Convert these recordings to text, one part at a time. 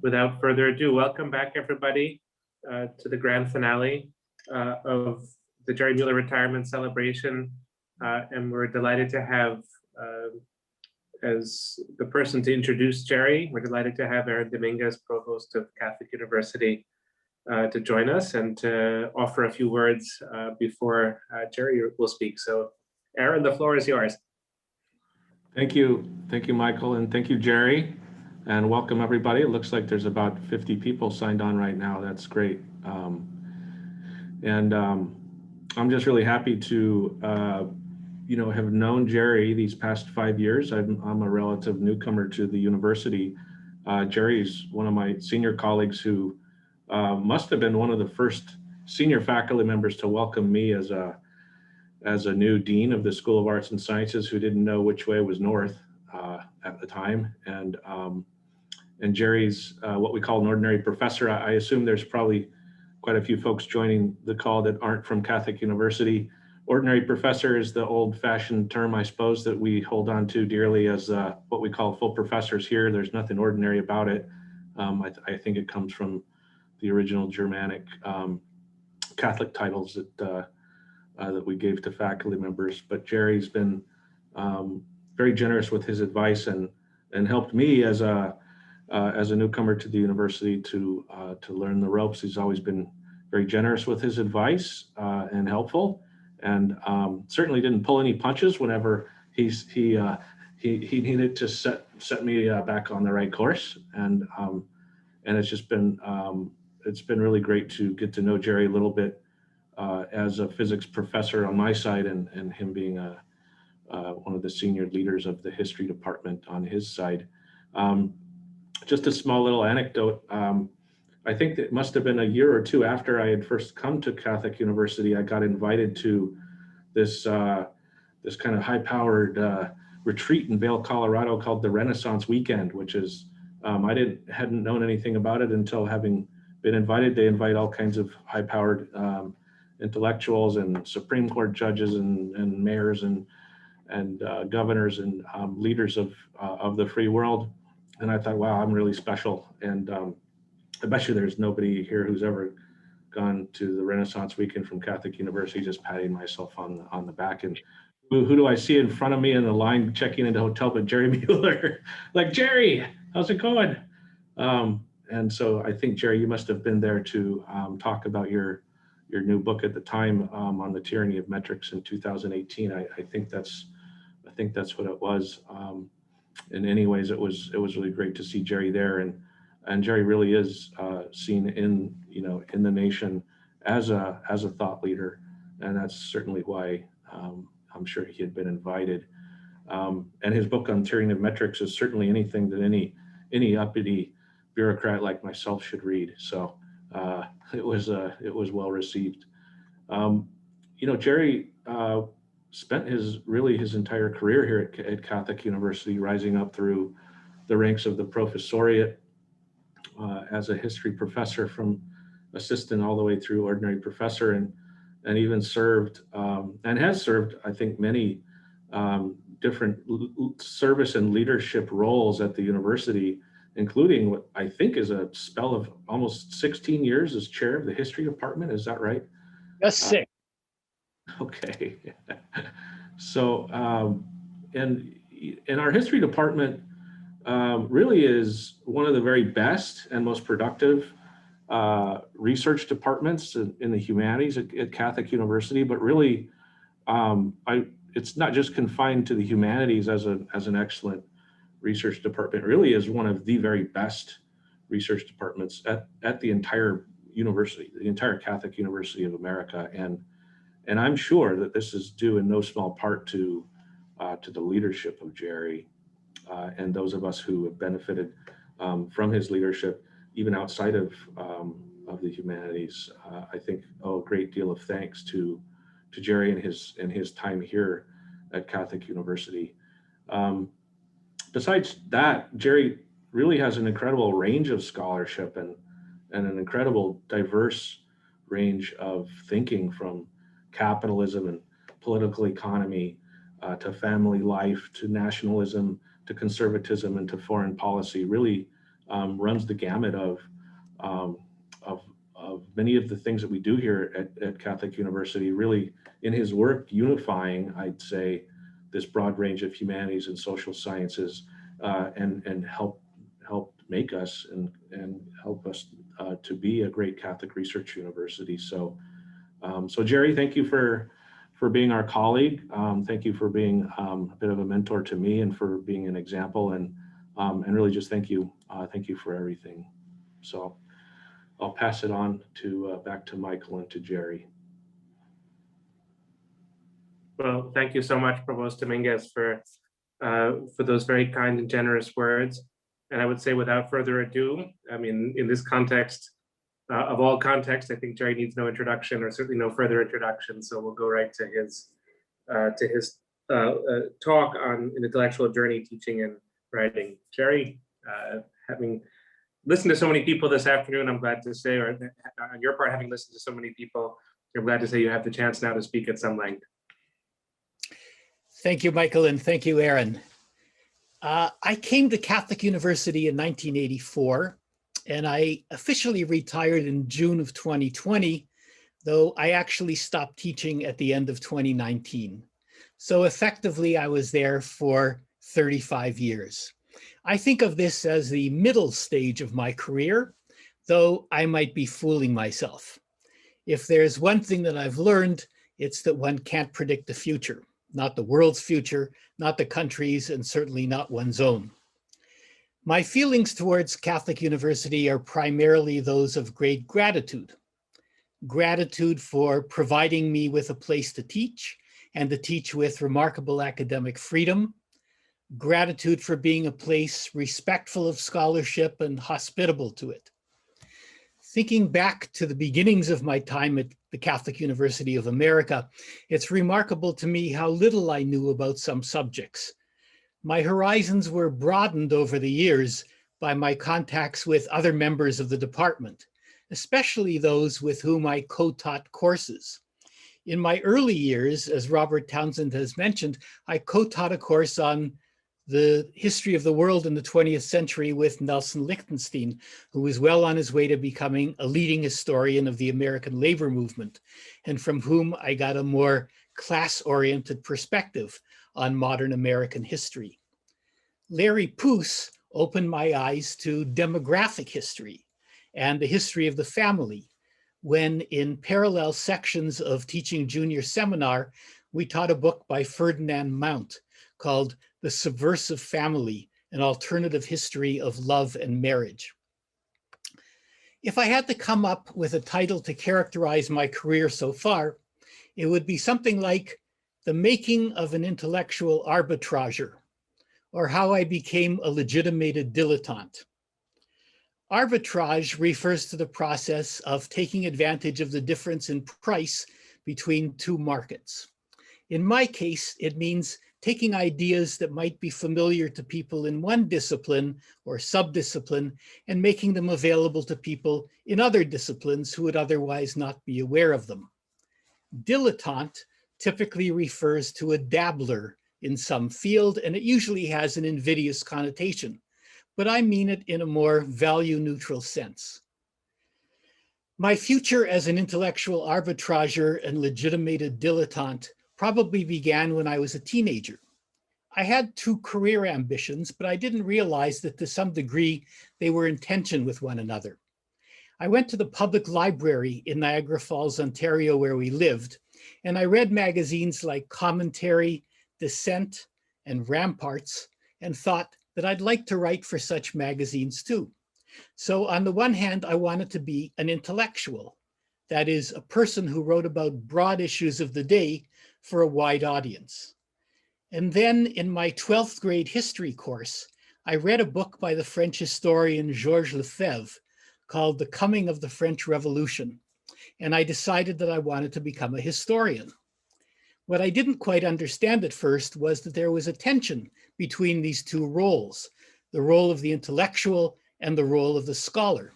Without further ado, welcome back everybody to the grand finale of the Jerry Muller retirement celebration. And we're delighted to have, as the person to introduce Jerry, we're delighted to have Aaron Dominguez, Provost of Catholic University, to join us and to offer a few words before Jerry will speak. So Aaron, the floor is yours. Thank you, Michael, and thank you, Jerry, and welcome everybody. It looks like there's about 50 people signed on right now. That's great. I'm just really happy to, have known Jerry these past 5 years. I'm a relative newcomer to the university. Jerry's one of my senior colleagues who must have been one of the first senior faculty members to welcome me as a new dean of the School of Arts and Sciences who didn't know which way was north at the time. And Jerry's what we call an ordinary professor. I assume there's probably quite a few folks joining the call that aren't from Catholic University. Ordinary professor is the old-fashioned term, I suppose, that we hold on to dearly as what we call full professors here. There's nothing ordinary about it. I think it comes from the original Germanic Catholic titles that we gave to faculty members. But Jerry's been very generous with his advice and helped me as a newcomer to the university to learn the ropes. He's always been very generous with his advice and helpful, and certainly didn't pull any punches whenever he needed to set me back on the right course. And it's just been really great to get to know Jerry a little bit as a physics professor on my side, and him being one of the senior leaders of the history department on his side. Just a small little anecdote. I think it must have been a year or two after I had first come to Catholic University, I got invited to this kind of high-powered retreat in Vail, Colorado called the Renaissance Weekend, which is, I hadn't known anything about it until having been invited. They invite all kinds of high-powered intellectuals and Supreme Court judges and mayors and governors and leaders of the free world. And I thought, wow, I'm really special. And I bet you there's nobody here who's ever gone to the Renaissance Weekend from Catholic University, just patting myself on the back. And who do I see in front of me in the line checking into the hotel but Jerry Muller? Like, Jerry, how's it going? And so I think, Jerry, you must have been there to talk about your new book at the time on the tyranny of metrics in 2018. I think that's what it was. In any ways, it was really great to see Jerry there, and Jerry really is seen in the nation as a thought leader, and that's certainly why I'm sure he had been invited. And his book on tyranny of metrics is certainly anything that any uppity bureaucrat like myself should read. So it was well received. Jerry spent his entire career here at Catholic University, rising up through the ranks of the professoriate as a history professor, from assistant all the way through ordinary professor, and even served and has served, I think, many different service and leadership roles at the university, including what I think is a spell of almost 16 years as chair of the history department. Is that right? That's sick. Okay. So, and our history department really is one of the very best and most productive research departments in the humanities at Catholic University, but really it's not just confined to the humanities as an excellent research department. It really is one of the very best research departments at the entire university, the entire Catholic University of America. And I'm sure that this is due in no small part to the leadership of Jerry and those of us who have benefited from his leadership, even outside of the humanities. I think a great deal of thanks to Jerry and his time here at Catholic University. Besides that, Jerry really has an incredible range of scholarship and an incredible diverse range of thinking, from capitalism and political economy to family life, to nationalism, to conservatism, and to foreign policy. Really runs the gamut um, of, of many of the things that we do here at Catholic University, really in his work unifying, I'd say, this broad range of humanities and social sciences, and help make us and help us to be a great Catholic research university. So, so Jerry, thank you for being our colleague. Thank you for being a bit of a mentor to me and for being an example, and really just thank you for everything. So I'll pass it on to back to Michael and to Jerry. Well, thank you so much, Provost Dominguez, for those very kind and generous words. And I would say, without further ado, I mean, in this context, of all contexts, I think Jerry needs no introduction, or certainly no further introduction. So we'll go right to his talk on an intellectual journey, teaching and writing. Jerry, having listened to so many people this afternoon, I'm glad to say, or on your part, having listened to so many people, I'm glad to say you have the chance now to speak at some length. Thank you, Michael, and thank you, Aaron. I came to Catholic University in 1984, and I officially retired in June of 2020, though I actually stopped teaching at the end of 2019. So effectively, I was there for 35 years. I think of this as the middle stage of my career, though I might be fooling myself. If there's one thing that I've learned, it's that one can't predict the future. Not the world's future, not the country's, and certainly not one's own. My feelings towards Catholic University are primarily those of great gratitude. Gratitude for providing me with a place to teach and to teach with remarkable academic freedom. Gratitude for being a place respectful of scholarship and hospitable to it. Thinking back to the beginnings of my time at the Catholic University of America, it's remarkable to me how little I knew about some subjects. My horizons were broadened over the years by my contacts with other members of the department, especially those with whom I co-taught courses. In my early years, as Robert Townsend has mentioned, I co-taught a course on the history of the world in the 20th century with Nelson Lichtenstein, who was well on his way to becoming a leading historian of the American labor movement, and from whom I got a more class-oriented perspective on modern American history. Larry Poos opened my eyes to demographic history and the history of the family, when in parallel sections of Teaching Junior Seminar, we taught a book by Ferdinand Mount called The Subversive Family, an Alternative History of Love and Marriage. If I had to come up with a title to characterize my career so far, it would be something like The Making of an Intellectual Arbitrager, or How I Became a Legitimated Dilettante. Arbitrage refers to the process of taking advantage of the difference in price between two markets. In my case, it means taking ideas that might be familiar to people in one discipline or subdiscipline and making them available to people in other disciplines who would otherwise not be aware of them. Dilettante typically refers to a dabbler in some field, and it usually has an invidious connotation, but I mean it in a more value-neutral sense. My future as an intellectual arbitrager and legitimated dilettante probably began when I was a teenager. I had two career ambitions, but I didn't realize that to some degree they were in tension with one another. I went to the public library in Niagara Falls, Ontario, where we lived, and I read magazines like Commentary, Dissent, and Ramparts, and thought that I'd like to write for such magazines too. So on the one hand, I wanted to be an intellectual, that is, a person who wrote about broad issues of the day for a wide audience. And then in my 12th grade history course, I read a book by the French historian Georges Lefebvre called The Coming of the French Revolution, and I decided that I wanted to become a historian. What I didn't quite understand at first was that there was a tension between these two roles, the role of the intellectual and the role of the scholar.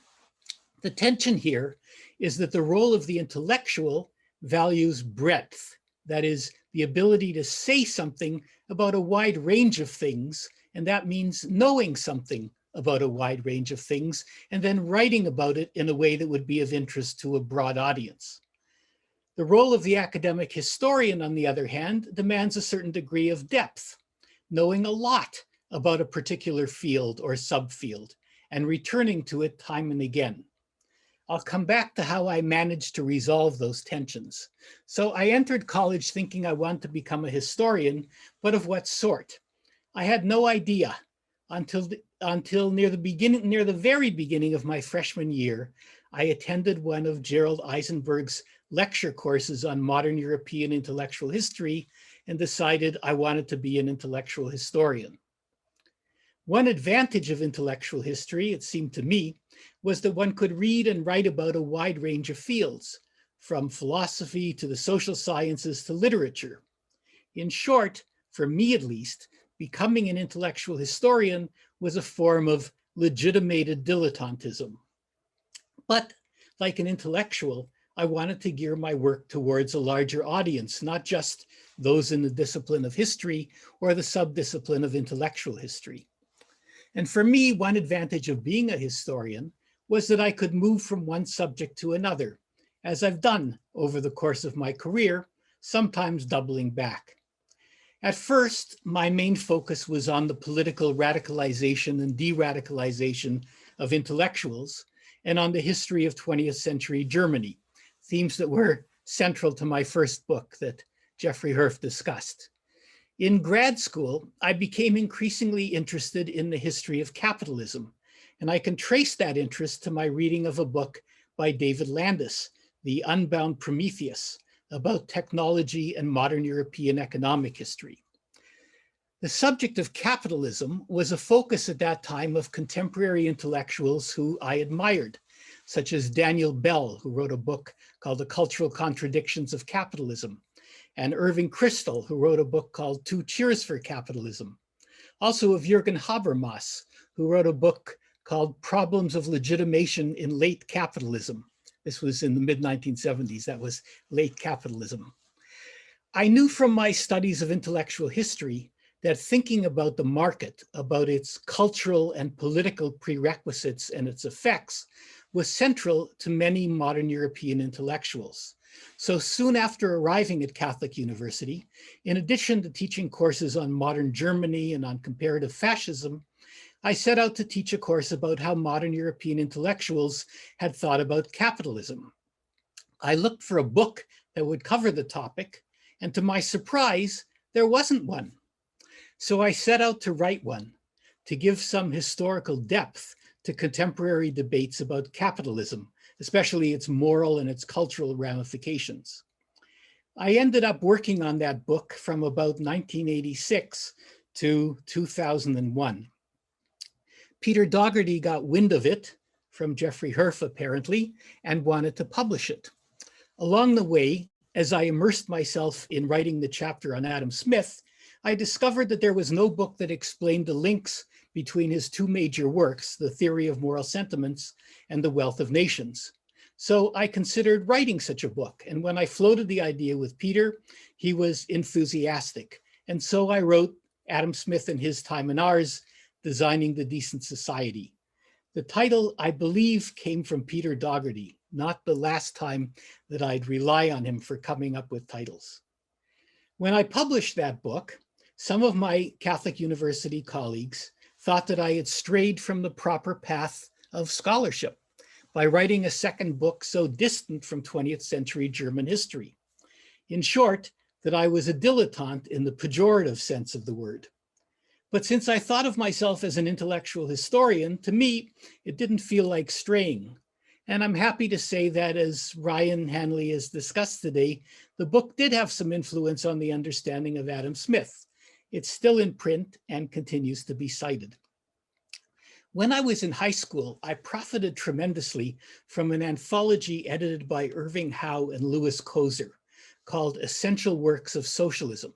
The tension here is that the role of the intellectual values breadth, that is, the ability to say something about a wide range of things, and that means knowing something about a wide range of things and then writing about it in a way that would be of interest to a broad audience. The role of the academic historian, on the other hand, demands a certain degree of depth, knowing a lot about a particular field or subfield and returning to it time and again. I'll come back to how I managed to resolve those tensions. So I entered college thinking I wanted to become a historian, but of what sort? I had no idea until near the very beginning of my freshman year. I attended one of Gerald Eisenberg's lecture courses on modern European intellectual history and decided I wanted to be an intellectual historian. One advantage of intellectual history, it seemed to me, was that one could read and write about a wide range of fields, from philosophy to the social sciences to literature. In short, for me at least, becoming an intellectual historian was a form of legitimated dilettantism. But like an intellectual, I wanted to gear my work towards a larger audience, not just those in the discipline of history or the subdiscipline of intellectual history. And for me, one advantage of being a historian was that I could move from one subject to another, as I've done over the course of my career, sometimes doubling back. At first, my main focus was on the political radicalization and de-radicalization of intellectuals and on the history of 20th century Germany, themes that were central to my first book that Jeffrey Herf discussed. In grad school, I became increasingly interested in the history of capitalism, and I can trace that interest to my reading of a book by David Landis, The Unbound Prometheus, about technology and modern European economic history. The subject of capitalism was a focus at that time of contemporary intellectuals who I admired, such as Daniel Bell, who wrote a book called The Cultural Contradictions of Capitalism, and Irving Kristol, who wrote a book called Two Cheers for Capitalism. Also of Jürgen Habermas, who wrote a book called Problems of Legitimation in Late Capitalism. This was in the mid-1970s, that was late capitalism. I knew from my studies of intellectual history that thinking about the market, about its cultural and political prerequisites and its effects, was central to many modern European intellectuals. So soon after arriving at Catholic University, in addition to teaching courses on modern Germany and on comparative fascism, I set out to teach a course about how modern European intellectuals had thought about capitalism. I looked for a book that would cover the topic, and to my surprise, there wasn't one. So I set out to write one, to give some historical depth to contemporary debates about capitalism, especially its moral and its cultural ramifications. I ended up working on that book from about 1986 to 2001. Peter Dougherty got wind of it from Jeffrey Herf, apparently, and wanted to publish it. Along the way, as I immersed myself in writing the chapter on Adam Smith, I discovered that there was no book that explained the links between his two major works, The Theory of Moral Sentiments and The Wealth of Nations. So I considered writing such a book. And when I floated the idea with Peter, he was enthusiastic. And so I wrote Adam Smith and His Time and Ours, Designing the Decent Society. The title, I believe, came from Peter Dougherty, not the last time that I'd rely on him for coming up with titles. When I published that book, some of my Catholic University colleagues thought that I had strayed from the proper path of scholarship by writing a second book so distant from 20th century German history. In short, that I was a dilettante in the pejorative sense of the word. But since I thought of myself as an intellectual historian, to me, it didn't feel like straying. And I'm happy to say that, as Ryan Hanley has discussed today, the book did have some influence on the understanding of Adam Smith. It's still in print and continues to be cited. When I was in high school, I profited tremendously from an anthology edited by Irving Howe and Louis Kozer called Essential Works of Socialism.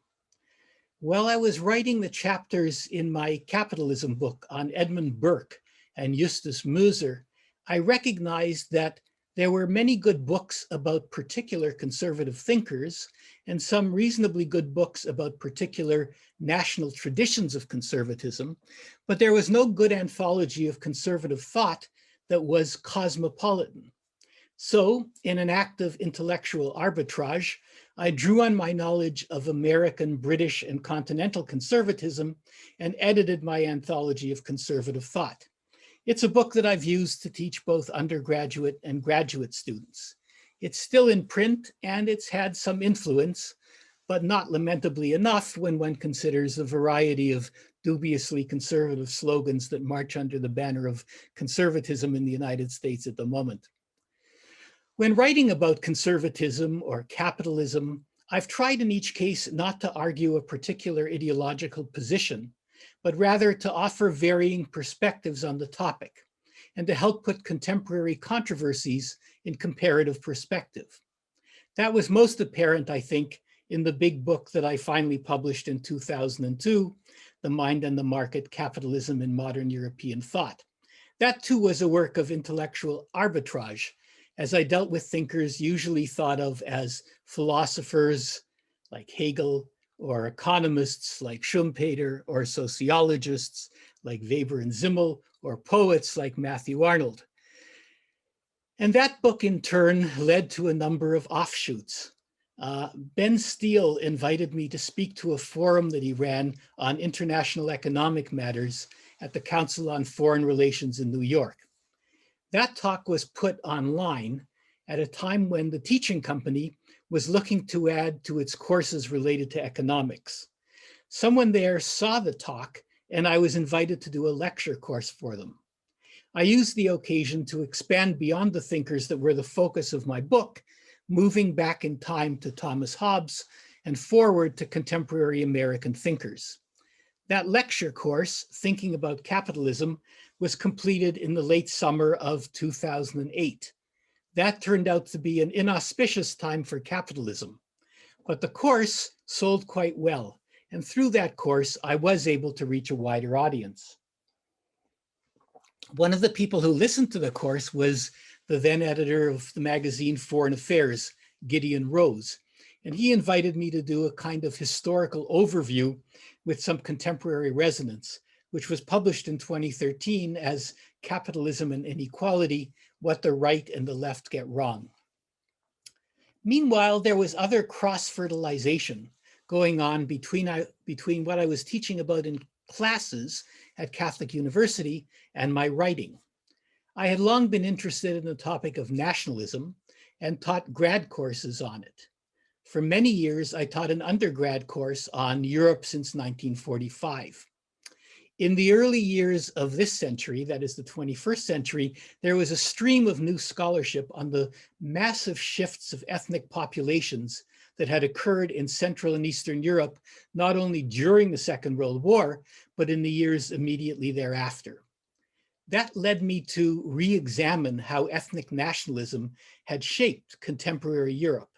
While I was writing the chapters in my capitalism book on Edmund Burke and Justus Moser, I recognized that There were many good books about particular conservative thinkers and some reasonably good books about particular national traditions of conservatism, but there was no good anthology of conservative thought that was cosmopolitan. So, in an act of intellectual arbitrage, I drew on my knowledge of American, British, and continental conservatism and edited my anthology of conservative thought. It's a book that I've used to teach both undergraduate and graduate students. It's still in print and it's had some influence, but not lamentably enough when one considers the variety of dubiously conservative slogans that march under the banner of conservatism in the United States at the moment. When writing about conservatism or capitalism, I've tried in each case not to argue a particular ideological position, but rather to offer varying perspectives on the topic and to help put contemporary controversies in comparative perspective. That was most apparent, I think, in the big book that I finally published in 2002, The Mind and the Market, Capitalism in Modern European Thought. That too was a work of intellectual arbitrage, as I dealt with thinkers usually thought of as philosophers like Hegel, or economists like Schumpeter, or sociologists like Weber and Simmel, or poets like Matthew Arnold. And that book in turn led to a number of offshoots. Ben Steele invited me to speak to a forum that he ran on international economic matters at the Council on Foreign Relations in New York. That talk was put online at a time when the teaching company was looking to add to its courses related to economics. Someone there saw the talk and I was invited to do a lecture course for them. I used the occasion to expand beyond the thinkers that were the focus of my book, moving back in time to Thomas Hobbes and forward to contemporary American thinkers. That lecture course, Thinking About Capitalism, was completed in the late summer of 2008. That turned out to be an inauspicious time for capitalism, but the course sold quite well. And through that course, I was able to reach a wider audience. One of the people who listened to the course was the then editor of the magazine Foreign Affairs, Gideon Rose. And he invited me to do a kind of historical overview with some contemporary resonance, which was published in 2013 as Capitalism and Inequality, What the Right and the Left Get Wrong. Meanwhile, there was other cross-fertilization going on between what I was teaching about in classes at Catholic University and my writing. I had long been interested in the topic of nationalism and taught grad courses on it. For many years, I taught an undergrad course on Europe since 1945. In the early years of this century, that is the 21st century, there was a stream of new scholarship on the massive shifts of ethnic populations that had occurred in Central and Eastern Europe, not only during the Second World War, but in the years immediately thereafter. That led me to re-examine how ethnic nationalism had shaped contemporary Europe.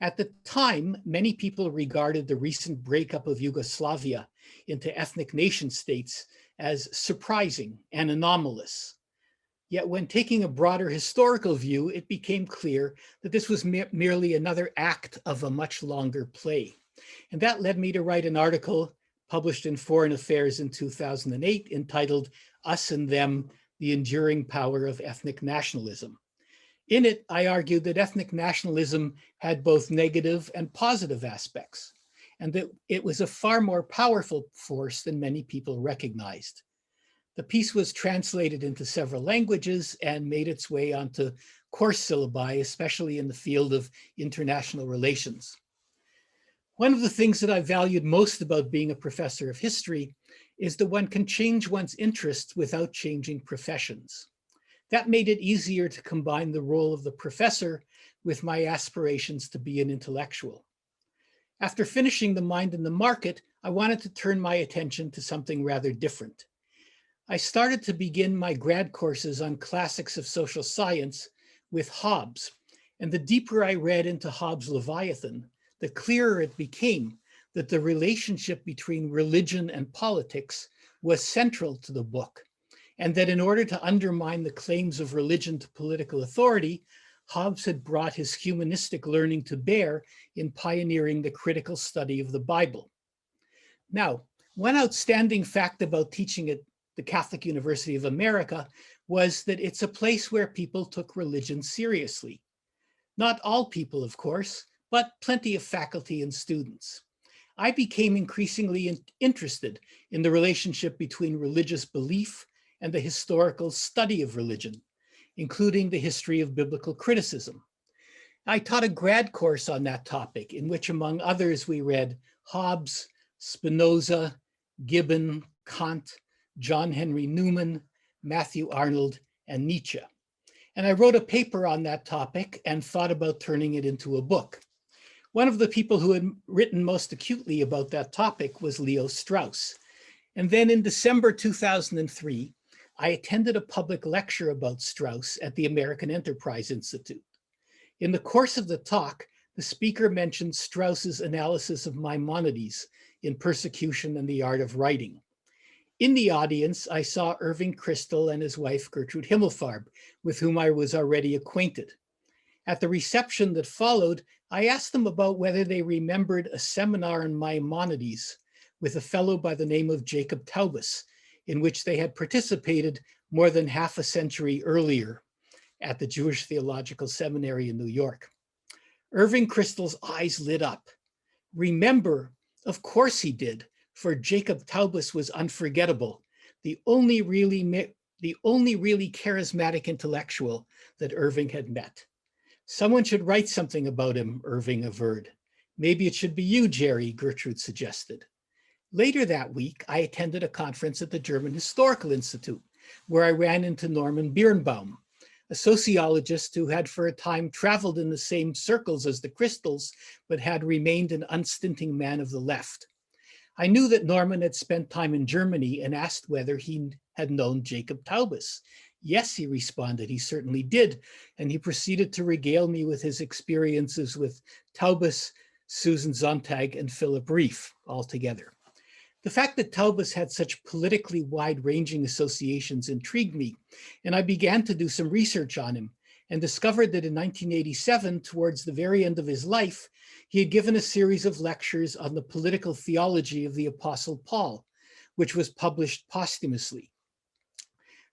At the time, many people regarded the recent breakup of Yugoslavia into ethnic nation states as surprising and anomalous. Yet when taking a broader historical view, it became clear that this was merely another act of a much longer play. And that led me to write an article published in Foreign Affairs in 2008 entitled Us and Them, the Enduring Power of Ethnic Nationalism. In it, I argued that ethnic nationalism had both negative and positive aspects, and that it was a far more powerful force than many people recognized. The piece was translated into several languages and made its way onto course syllabi, especially in the field of international relations. One of the things that I valued most about being a professor of history is that one can change one's interests without changing professions. That made it easier to combine the role of the professor with my aspirations to be an intellectual. After finishing The Mind and the Market, I wanted to turn my attention to something rather different. I started to begin my grad courses on classics of social science with Hobbes, and the deeper I read into Hobbes' Leviathan, the clearer it became that the relationship between religion and politics was central to the book, and that in order to undermine the claims of religion to political authority, Hobbes had brought his humanistic learning to bear in pioneering the critical study of the Bible. Now, one outstanding fact about teaching at the Catholic University of America was that it's a place where people took religion seriously. Not all people, of course, but plenty of faculty and students. I became increasingly interested in the relationship between religious belief and the historical study of religion, including the history of biblical criticism. I taught a grad course on that topic, in which, among others, we read Hobbes, Spinoza, Gibbon, Kant, John Henry Newman, Matthew Arnold, and Nietzsche. And I wrote a paper on that topic and thought about turning it into a book. One of the people who had written most acutely about that topic was Leo Strauss. And then in December 2003, I attended a public lecture about Strauss at the American Enterprise Institute. In the course of the talk, the speaker mentioned Strauss's analysis of Maimonides in Persecution and the Art of Writing. In the audience, I saw Irving Kristol and his wife Gertrude Himmelfarb, with whom I was already acquainted. At the reception that followed, I asked them about whether they remembered a seminar on Maimonides with a fellow by the name of Jacob Taubes, in which they had participated more than half a century earlier at the Jewish Theological Seminary in New York. Irving Kristol's eyes lit up. Remember, of course he did, for Jacob Taubes was unforgettable, the only really charismatic intellectual that Irving had met. Someone should write something about him, Irving averred. Maybe it should be you, Jerry, Gertrude suggested. Later that week, I attended a conference at the German Historical Institute, where I ran into Norman Birnbaum, a sociologist who had for a time traveled in the same circles as the Kristols, but had remained an unstinting man of the left. I knew that Norman had spent time in Germany and asked whether he had known Jacob Taubes. Yes, he responded, he certainly did. And he proceeded to regale me with his experiences with Taubes, Susan Sontag, and Philip Rieff altogether. The fact that Taubes had such politically wide-ranging associations intrigued me, and I began to do some research on him and discovered that in 1987, towards the very end of his life, he had given a series of lectures on the political theology of the Apostle Paul, which was published posthumously.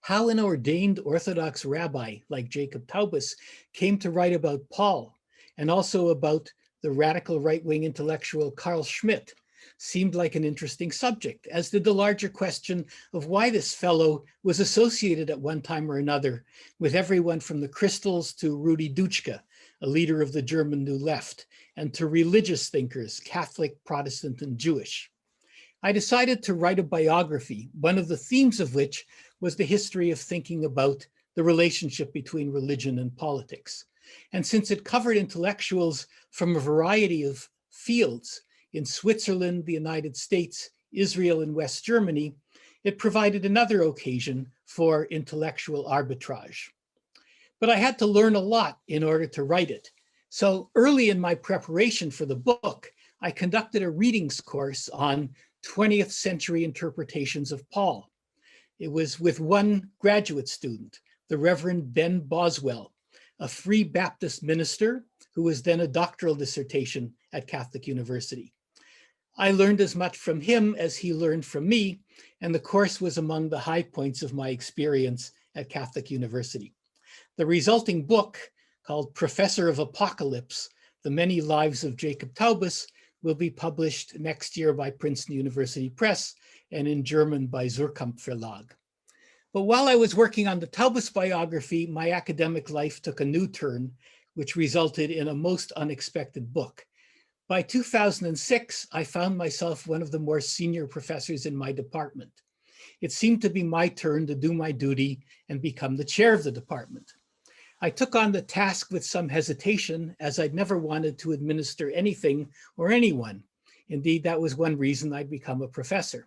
How an ordained Orthodox rabbi like Jacob Taubes came to write about Paul and also about the radical right-wing intellectual Carl Schmitt seemed like an interesting subject, as did the larger question of why this fellow was associated at one time or another with everyone from the Kristols to Rudi Dutschke, a leader of the German New Left, and to religious thinkers, Catholic, Protestant, and Jewish. I decided to write a biography, one of the themes of which was the history of thinking about the relationship between religion and politics. And since it covered intellectuals from a variety of fields in Switzerland, the United States, Israel, and West Germany, it provided another occasion for intellectual arbitrage. But I had to learn a lot in order to write it. So early in my preparation for the book, I conducted a readings course on 20th century interpretations of Paul. It was with one graduate student, the Reverend Ben Boswell, a Free Baptist minister who was then a doctoral dissertation at Catholic University. I learned as much from him as he learned from me, and the course was among the high points of my experience at Catholic University. The resulting book, called Professor of Apocalypse, The Many Lives of Jacob Taubes, will be published next year by Princeton University Press and in German by Surkamp Verlag. But while I was working on the Taubes biography, my academic life took a new turn, which resulted in a most unexpected book. By 2006, I found myself one of the more senior professors in my department. It seemed to be my turn to do my duty and become the chair of the department. I took on the task with some hesitation, as I'd never wanted to administer anything or anyone. Indeed, that was one reason I'd become a professor.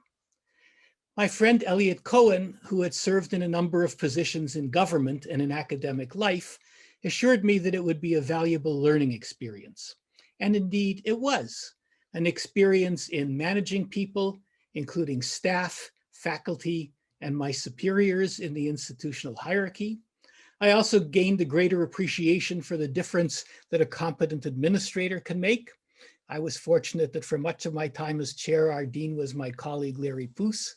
My friend Elliot Cohen, who had served in a number of positions in government and in academic life, assured me that it would be a valuable learning experience. And indeed, it was an experience in managing people, including staff, faculty, and my superiors in the institutional hierarchy. I also gained a greater appreciation for the difference that a competent administrator can make. I was fortunate that for much of my time as chair, our dean was my colleague, Larry Poos.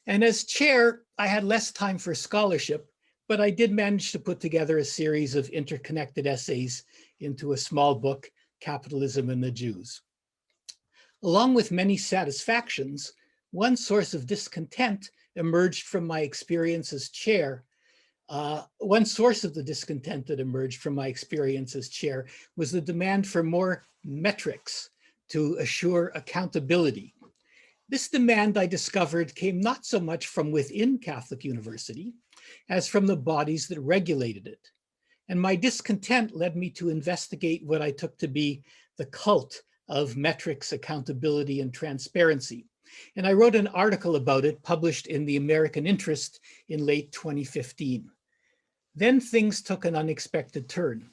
And as chair, I had less time for scholarship, but I did manage to put together a series of interconnected essays into a small book, Capitalism and the Jews. Along with many satisfactions, one source of discontent emerged from my experience as chair. One source of the discontent that emerged from my experience as chair was the demand for more metrics to assure accountability. This demand, I discovered, came not so much from within Catholic University as from the bodies that regulated it. And my discontent led me to investigate what I took to be the cult of metrics, accountability, and transparency. And I wrote an article about it published in the American Interest in late 2015. Then things took an unexpected turn.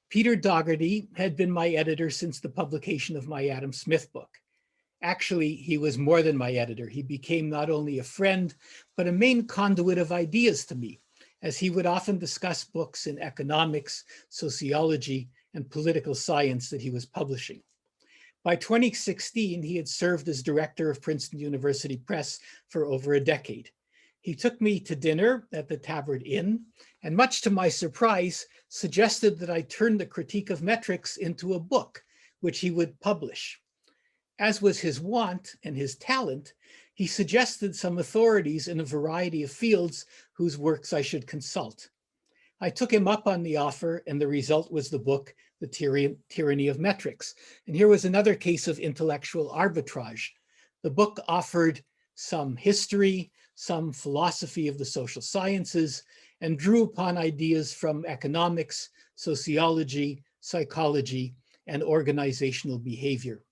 Peter Dougherty had been my editor since the publication of my Adam Smith book. Actually, he was more than my editor. He became not only a friend, but a main conduit of ideas to me, as he would often discuss books in economics, sociology, and political science that he was publishing. By 2016, he had served as director of Princeton University Press for over a decade. He took me to dinner at the Tabard Inn, and much to my surprise, suggested that I turn the critique of metrics into a book, which he would publish. As was his wont and his talent, he suggested some authorities in a variety of fields whose works I should consult. I took him up on the offer, and the result was the book, The Tyranny of Metrics. And here was another case of intellectual arbitrage. The book offered some history, some philosophy of the social sciences, and drew upon ideas from economics, sociology, psychology, and organizational behavior.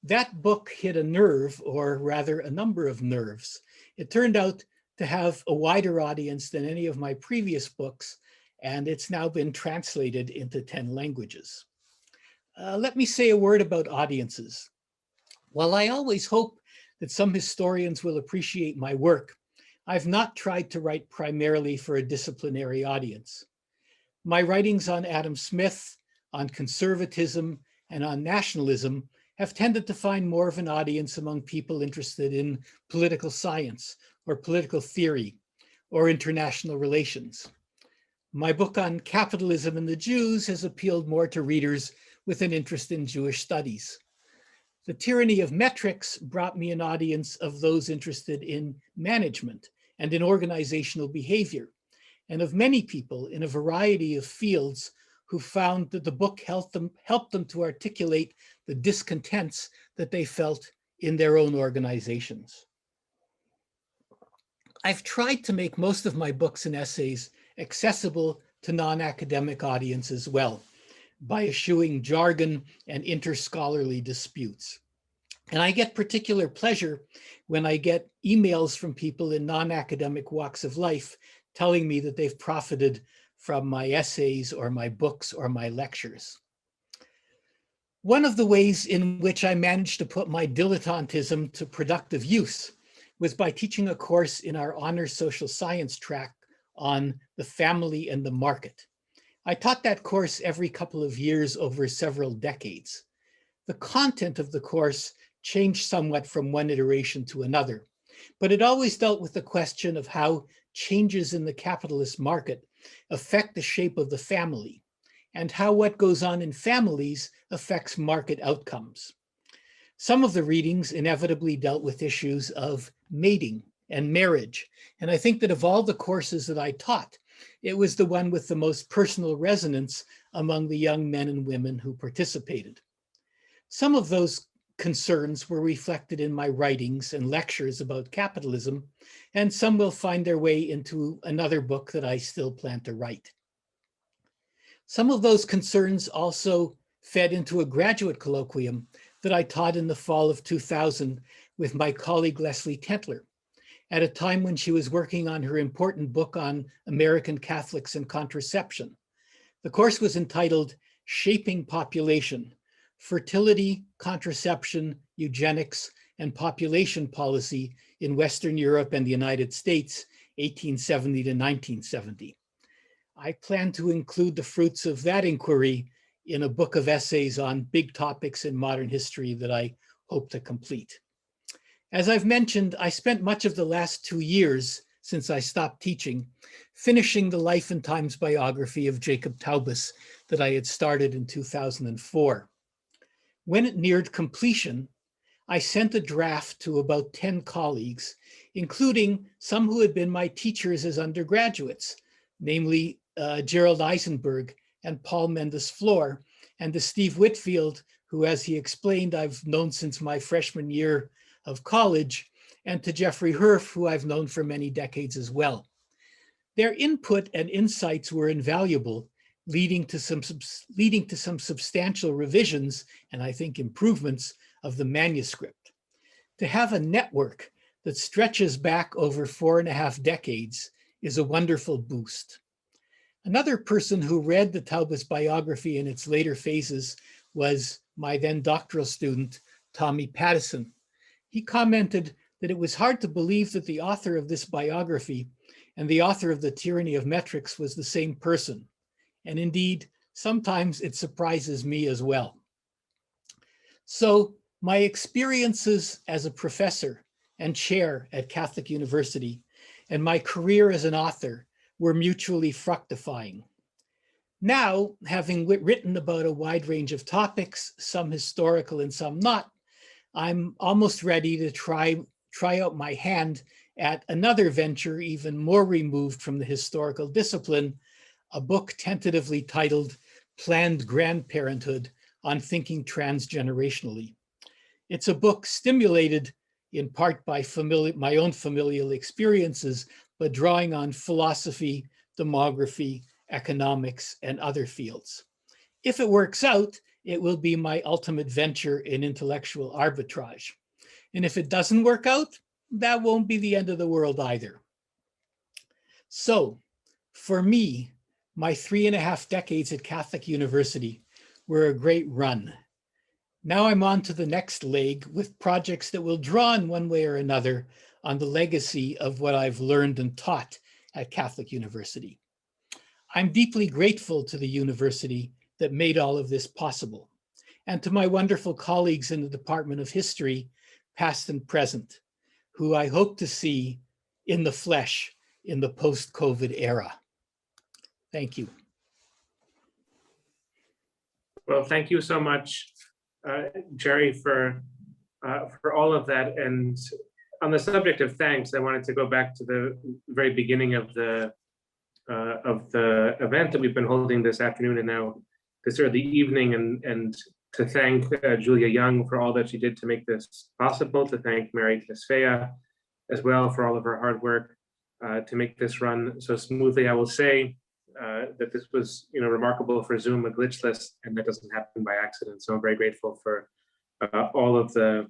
That book hit a nerve, or rather a number of nerves. It turned out to have a wider audience than any of my previous books, and it's now been translated into 10 languages. Let me say a word about audiences. While I always hope that some historians will appreciate my work, I've not tried to write primarily for a disciplinary audience. My writings on Adam Smith, on conservatism, and on nationalism have tended to find more of an audience among people interested in political science or political theory or international relations. My book on capitalism and the Jews has appealed more to readers with an interest in Jewish studies. The Tyranny of Metrics brought me an audience of those interested in management and in organizational behavior, and of many people in a variety of fields who found that the book helped them to articulate the discontents that they felt in their own organizations. I've tried to make most of my books and essays accessible to non-academic audiences as well, by eschewing jargon and interscholarly disputes. And I get particular pleasure when I get emails from people in non-academic walks of life telling me that they've profited from my essays or my books or my lectures. One of the ways in which I managed to put my dilettantism to productive use was by teaching a course in our honors social science track on the family and the market. I taught that course every couple of years over several decades. The content of the course changed somewhat from one iteration to another, but it always dealt with the question of how changes in the capitalist market affect the shape of the family, and how what goes on in families affects market outcomes. Some of the readings inevitably dealt with issues of mating and marriage, and I think that of all the courses that I taught, it was the one with the most personal resonance among the young men and women who participated. Some of those concerns were reflected in my writings and lectures about capitalism, and some will find their way into another book that I still plan to write. Some of those concerns also fed into a graduate colloquium that I taught in the fall of 2000 with my colleague Leslie Tentler, at a time when she was working on her important book on American Catholics and Contraception. The course was entitled Shaping Population: Fertility, Contraception, Eugenics, and Population Policy in Western Europe and the United States, 1870 to 1970. I plan to include the fruits of that inquiry in a book of essays on big topics in modern history that I hope to complete. As I've mentioned, I spent much of the last 2 years since I stopped teaching, finishing the life and times biography of Jacob Taubes that I had started in 2004. When it neared completion, I sent a draft to about 10 colleagues, including some who had been my teachers as undergraduates, namely Gerald Eisenberg and Paul Mendes-Flohr, and to Steve Whitfield, who, as he explained, I've known since my freshman year of college, and to Jeffrey Herf, who I've known for many decades as well. Their input and insights were invaluable, leading to some substantial revisions and I think improvements of the manuscript. To have a network that stretches back over 4.5 decades is a wonderful boost. Another person who read the Taubes biography in its later phases was my then doctoral student, Tommy Pattison. He commented that it was hard to believe that the author of this biography and the author of The Tyranny of Metrics was the same person. And indeed, sometimes it surprises me as well. So my experiences as a professor and chair at Catholic University and my career as an author were mutually fructifying. Now, having written about a wide range of topics, some historical and some not, I'm almost ready to try out my hand at another venture even more removed from the historical discipline, a book tentatively titled Planned Grandparenthood on Thinking Transgenerationally. It's a book stimulated in part by my own familial experiences, but drawing on philosophy, demography, economics, and other fields. If it works out, it will be my ultimate venture in intellectual arbitrage. And if it doesn't work out, that won't be the end of the world either. So, for me, my 3.5 decades at Catholic University were a great run. Now I'm on to the next leg with projects that will draw in one way or another on the legacy of what I've learned and taught at Catholic University. I'm deeply grateful to the university that made all of this possible, and to my wonderful colleagues in the Department of History, past and present, who I hope to see in the flesh in the post-COVID era. Thank you. Well, thank you so much, Jerry, for all of that. And on the subject of thanks, I wanted to go back to the very beginning of the event that we've been holding this afternoon and now this early evening, and to thank Julia Young for all that she did to make this possible, to thank Mary Tesfea as well for all of her hard work to make this run so smoothly. I will say that this was, remarkable for Zoom, a glitchless, and that doesn't happen by accident. So I'm very grateful for all of the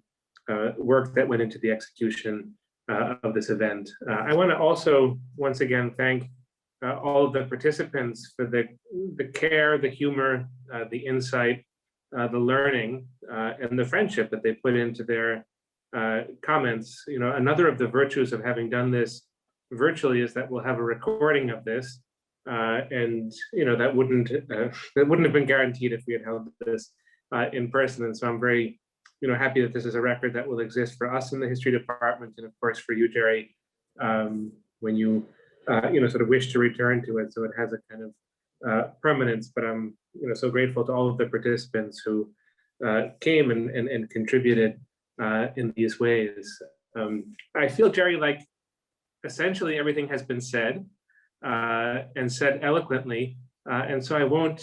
work that went into the execution of this event. I want to also once again thank all of the participants for the care, the humor, the insight, the learning, and the friendship that they put into their comments. Another of the virtues of having done this virtually is that we'll have a recording of this, and that wouldn't have been guaranteed if we had held this in person. And so I'm very happy that this is a record that will exist for us in the history department, and of course for you, Jerry, when you sort of wish to return to it, so it has a kind of permanence. But I'm so grateful to all of the participants who came and contributed in these ways. I feel, Jerry, like essentially everything has been said and said eloquently, and so I won't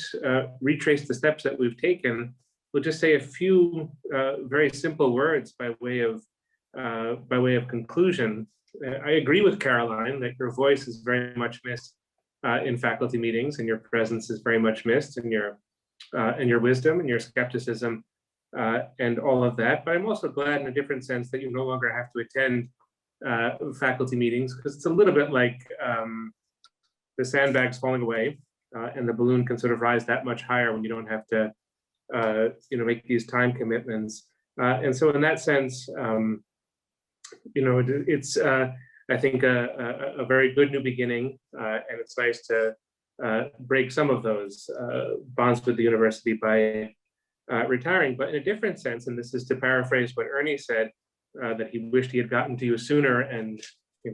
retrace the steps that we've taken. We'll just say a few very simple words by way of conclusion. I agree with Caroline that your voice is very much missed in faculty meetings, and your presence is very much missed, and your wisdom and your skepticism and all of that. But I'm also glad in a different sense that you no longer have to attend faculty meetings, because it's a little bit like the sandbags falling away, and the balloon can sort of rise that much higher when you don't have to make these time commitments And so in that sense, it's, I think, a very good new beginning, and it's nice to break some of those bonds with the university by retiring, but in a different sense, and this is to paraphrase what Ernie said, that he wished he had gotten to you sooner and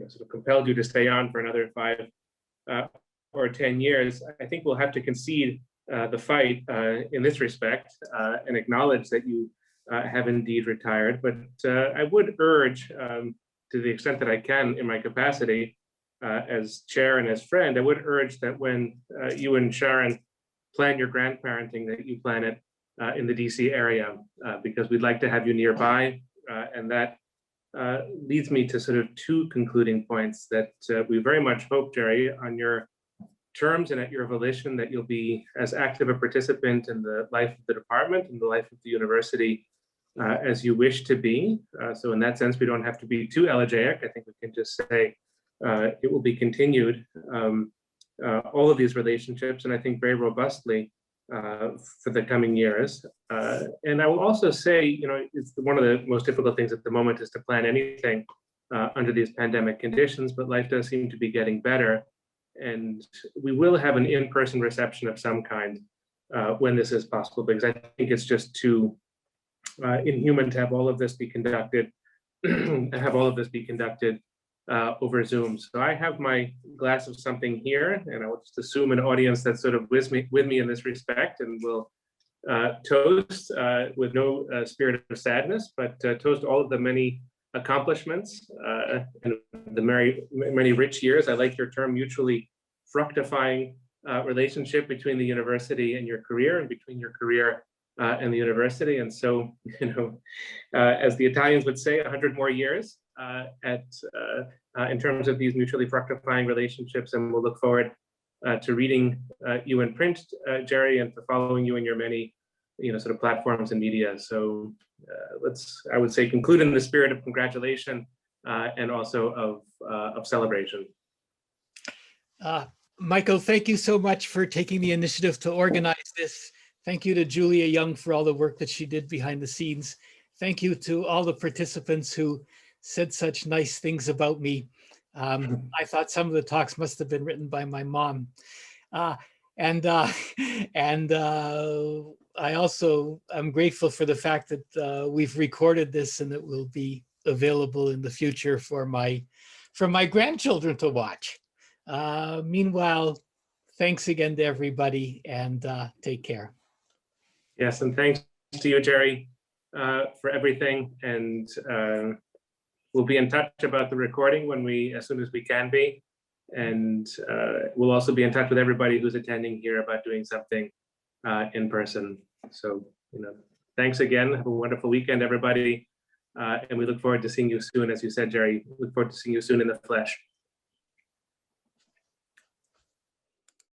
sort of compelled you to stay on for another 5 or 10 years. I think we'll have to concede the fight in this respect and acknowledge that you have indeed retired. But I would urge, to the extent that I can in my capacity as chair and as friend, I would urge that when you and Sharon plan your grandparenting, that you plan it in the DC area, because we'd like to have you nearby. And that leads me to sort of 2 concluding points that we very much hope, Jerry, on your terms and at your volition, that you'll be as active a participant in the life of the department and the life of the university as you wish to be. So in that sense, we don't have to be too elegiac. I think we can just say it will be continued, all of these relationships, and I think very robustly for the coming years. And I will also say, it's one of the most difficult things at the moment is to plan anything under these pandemic conditions, but life does seem to be getting better. And we will have an in-person reception of some kind when this is possible, because I think it's just too inhuman to have all of this be conducted over Zoom. So I have my glass of something here, and I will just assume an audience that's sort of with me in this respect, and will toast with no spirit of sadness, but toast all of the many accomplishments and the many rich years. I like your term, mutually fructifying relationship between the university and your career, and between your career and the university. And so, as the Italians would say, 100 more years in terms of these mutually fructifying relationships. And we'll look forward to reading you in print, Jerry, and to following you in your many, sort of platforms and media. So I would say, conclude in the spirit of congratulation and also of celebration. Michael, thank you so much for taking the initiative to organize this. Thank you to Julia Young for all the work that she did behind the scenes. Thank you to all the participants who said such nice things about me. I thought some of the talks must have been written by my mom. And I also am grateful for the fact that we've recorded this and it will be available in the future for my grandchildren to watch. Meanwhile, thanks again to everybody, and take care. Yes, and thanks to you, Jerry, for everything. And we'll be in touch about the recording as soon as we can be. And we'll also be in touch with everybody who's attending here about doing something in person. So, thanks again. Have a wonderful weekend, everybody. And we look forward to seeing you soon. As you said, Jerry, look forward to seeing you soon in the flesh.